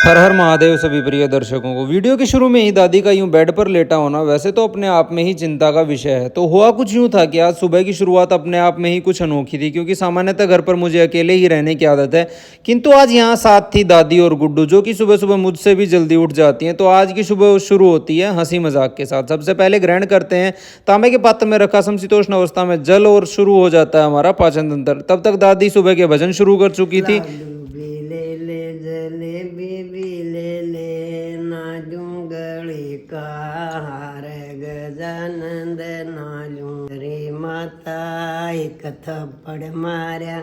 हर हर महादेव सभी प्रिय दर्शकों को। वीडियो के शुरू में ही दादी का यूं बेड पर लेटा होना वैसे तो अपने आप में ही चिंता का विषय है। तो हुआ कुछ यूं था कि आज सुबह की शुरुआत अपने आप में ही कुछ अनोखी थी, क्योंकि सामान्यतः घर पर मुझे अकेले ही रहने की आदत है। किंतु आज यहाँ साथ थी दादी और गुड्डू, जो कि सुबह सुबह मुझसे भी जल्दी उठ जाती हैं। तो आज की सुबह शुरू होती है हंसी मजाक के साथ। सबसे पहले ग्रहण करते हैं तांबे के पात्र में रखा समशीतोष्ण अवस्था में जल, और शुरू हो जाता है हमारा पाचन तंत्र। तब तक दादी सुबह के भजन शुरू कर चुकी थी। गजानंद नालू रे माता एक थप्पड़ मारा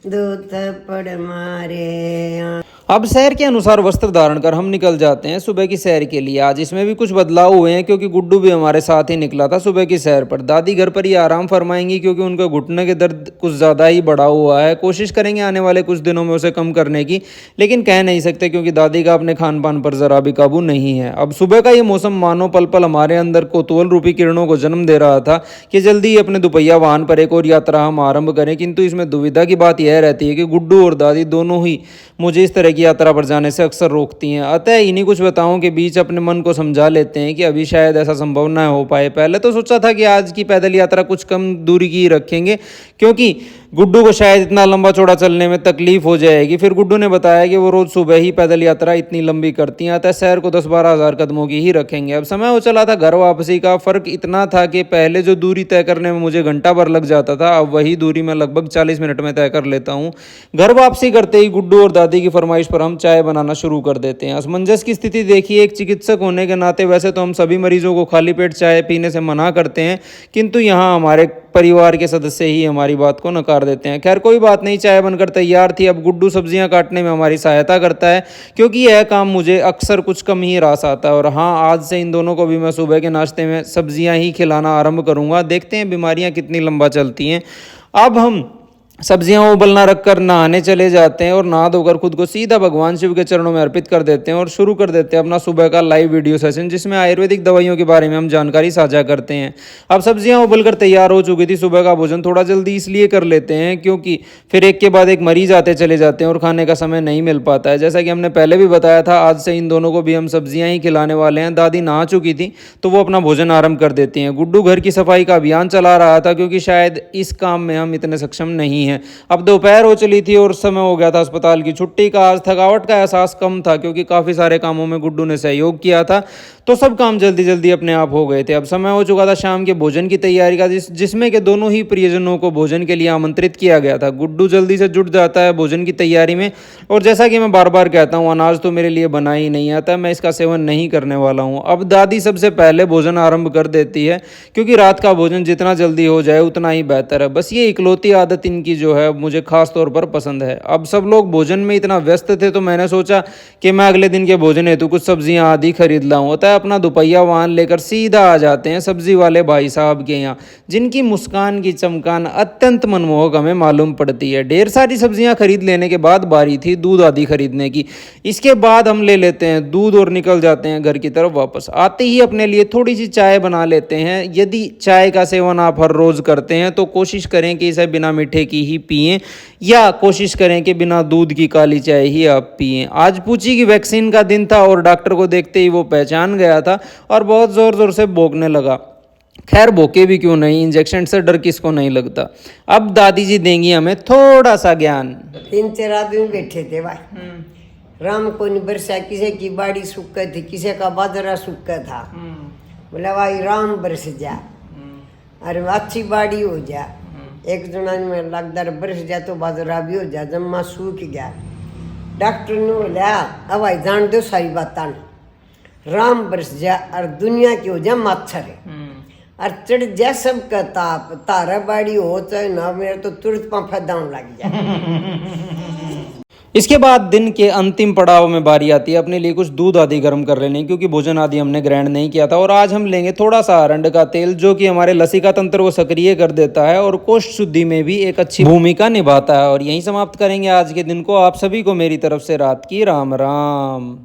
दो थप्पड़ मारे। अब शहर के अनुसार वस्त्र धारण कर हम निकल जाते हैं सुबह की सैर के लिए। आज इसमें भी कुछ बदलाव हुए हैं, क्योंकि गुड्डू भी हमारे साथ ही निकला था सुबह की सैर पर। दादी घर पर ही आराम फरमाएंगी, क्योंकि उनका घुटने के दर्द कुछ ज़्यादा ही बढ़ा हुआ है। कोशिश करेंगे आने वाले कुछ दिनों में उसे कम करने की, लेकिन कह नहीं सकते क्योंकि दादी का अपने खान पान पर ज़रा भी काबू नहीं है। अब सुबह का ये मौसम मानो पल पल हमारे अंदर कौतूहल रूपी किरणों को जन्म दे रहा था कि जल्दी ही अपने दुपहिया वाहन पर एक और यात्रा हम आरंभ करें। किंतु इसमें दुविधा की बात यह रहती है कि गुड्डू और दादी दोनों ही मुझे इस तरह की यात्रा पर जाने से अक्सर रोकती हैं। अतः इन्हीं कुछ बताओं के बीच अपने मन को समझा लेते हैं कि अभी शायद ऐसा संभव न हो पाए। पहले तो सोचा था कि आज की पैदल यात्रा कुछ कम दूरी की रखेंगे, क्योंकि गुड्डू को शायद इतना लंबा चौड़ा चलने में तकलीफ हो जाएगी। फिर गुड्डू ने बताया कि वो रोज सुबह ही पैदल यात्रा इतनी लंबी करती हैं, अतः शहर को 10-12 हज़ार कदमों की ही रखेंगे। अब समय हो चला था घर वापसी का। फर्क इतना था कि पहले जो दूरी तय करने में मुझे घंटा भर लग जाता था, अब वही दूरी मैं लगभग 40 मिनट में तय कर लेता हूँ। घर वापसी करते ही गुड्डू और दादी की फरमाइश पर हम चाय बनाना शुरू कर देते हैं। असमंजस की स्थिति देखिए, एक चिकित्सक होने के नाते वैसे तो हम सभी मरीजों को खाली पेट चाय पीने से मना करते हैं, किंतु यहाँ हमारे परिवार के सदस्य ही हमारी बात को नकार देते हैं। खैर कोई बात नहीं, चाय बनकर तैयार थी। अब गुड्डू सब्जियां काटने में हमारी सहायता करता है, क्योंकि यह काम मुझे अक्सर कुछ कम ही रास आता है। और हाँ, आज से इन दोनों को भी मैं सुबह के नाश्ते में सब्जियां ही खिलाना आरंभ करूंगा। देखते हैं बीमारियां कितनी लंबा चलती हैं। अब हम सब्जियां उबलना रखकर नहाने चले जाते हैं और नहा धोकर खुद को सीधा भगवान शिव के चरणों में अर्पित कर देते हैं और शुरू कर देते हैं अपना सुबह का लाइव वीडियो सेशन, जिसमें आयुर्वेदिक दवाइयों के बारे में हम जानकारी साझा करते हैं। अब सब्जियां उबलकर तैयार हो चुकी थी। सुबह का भोजन थोड़ा जल्दी इसलिए कर लेते हैं क्योंकि फिर एक के बाद एक मरीज आते चले जाते हैं और खाने का समय नहीं मिल पाता है। जैसा कि हमने पहले भी बताया था, आज से इन दोनों को भी हम सब्जियां ही खिलाने वाले हैं। दादी नहा चुकी थी तो वो अपना भोजन आरंभ कर देती हैं। गुड्डू घर की सफाई का अभियान चला रहा था, क्योंकि शायद इस काम में हम इतने सक्षम नहीं हैं। अब दोपहर हो चली थी और समय हो गया था अस्पताल की छुट्टी का। आज थकावट का एहसास कम था, क्योंकि काफ़ी सारे कामों में गुड्डू ने सहयोग किया था, तो सब काम जल्दी जल्दी अपने आप हो गए थे। अब समय हो चुका था शाम के भोजन की तैयारी का, जिसमें के दोनों ही प्रियजनों को भोजन के लिए आमंत्रित किया गया था। गुड्डू जल्दी से जुट जाता है भोजन की तैयारी में, और जैसा कि मैं बार बार कहता हूँ, अनाज तो मेरे लिए बना ही नहीं आता, मैं इसका सेवन नहीं करने वाला हूँ। अब दादी सबसे पहले भोजन आरंभ कर देती है, क्योंकि रात का भोजन जितना जल्दी हो जाए उतना ही बेहतर है। बस ये इकलौती आदत इनकी जो है मुझे खास तौर पर पसंद है। अब सब लोग भोजन में इतना व्यस्त थे, तो मैंने सोचा कि मैं अगले दिन के भोजन हेतु कुछ सब्जियां आदि खरीद लाऊं। होता है अपना दुपहिया वाहन लेकर सीधा आ जाते हैं सब्जी वाले भाई साहब के यहाँ, जिनकी मुस्कान की चमकान अत्यंत मनमोहक हमें मालूम पड़ती है। ढेर सारी सब्जियां खरीद लेने के बाद बारी थी दूध आदि खरीदने की। इसके बाद हम ले लेते हैं दूध और निकल जाते हैं घर की तरफ वापस। आते ही अपने लिए थोड़ी सी चाय बना लेते हैं। यदि चाय का सेवन आप हर रोज करते हैं तो कोशिश करें कि इसे बिना मीठे की ही पिएं, या कोशिश करें कि बिना दूध की काली चाय ही आप पिएं। आज पूची की वैक्सीन का दिन था और डॉक्टर को देखते ही वो पहचान गया था और बहुत जोर जोर से भौंकने लगा। खैर भौंके भी क्यों नहीं, इंजेक्शन से डर किसको नहीं लगता। अब दादी जी देंगी हमें थोड़ा सा ज्ञान। 3-4 आदमी बैठे थे भाई। राम को नहीं बरसा, किसी की बाड़ी सूख थी, किसी का बाजरा सूख था। बोला भाई राम बरस जा, अरे अच्छी बाड़ी हो जा। एक जना में लगदार बरस जा तो बाजरा भी हो जा, जम्मा सूख गया। डॉक्टर ने बोला अब भाई जान दो सारी बात, राम बरस जा और दुनिया की हो जा मच्छर और चढ़ जा सबका ताप। तारा बाड़ी हो चाहे ना, मेरा तो तुरंत पंफा दाउन लग जाए। इसके बाद दिन के अंतिम पड़ाव में बारी आती है अपने लिए कुछ दूध आदि गर्म कर लेने, क्योंकि भोजन आदि हमने ग्रहण नहीं किया था। और आज हम लेंगे थोड़ा सा अरंड का तेल, जो कि हमारे लसिका तंत्र को सक्रिय कर देता है और कोष्ठ शुद्धि में भी एक अच्छी भूमिका निभाता है। और यहीं समाप्त करेंगे आज के दिन को। आप सभी को मेरी तरफ से रात की राम राम।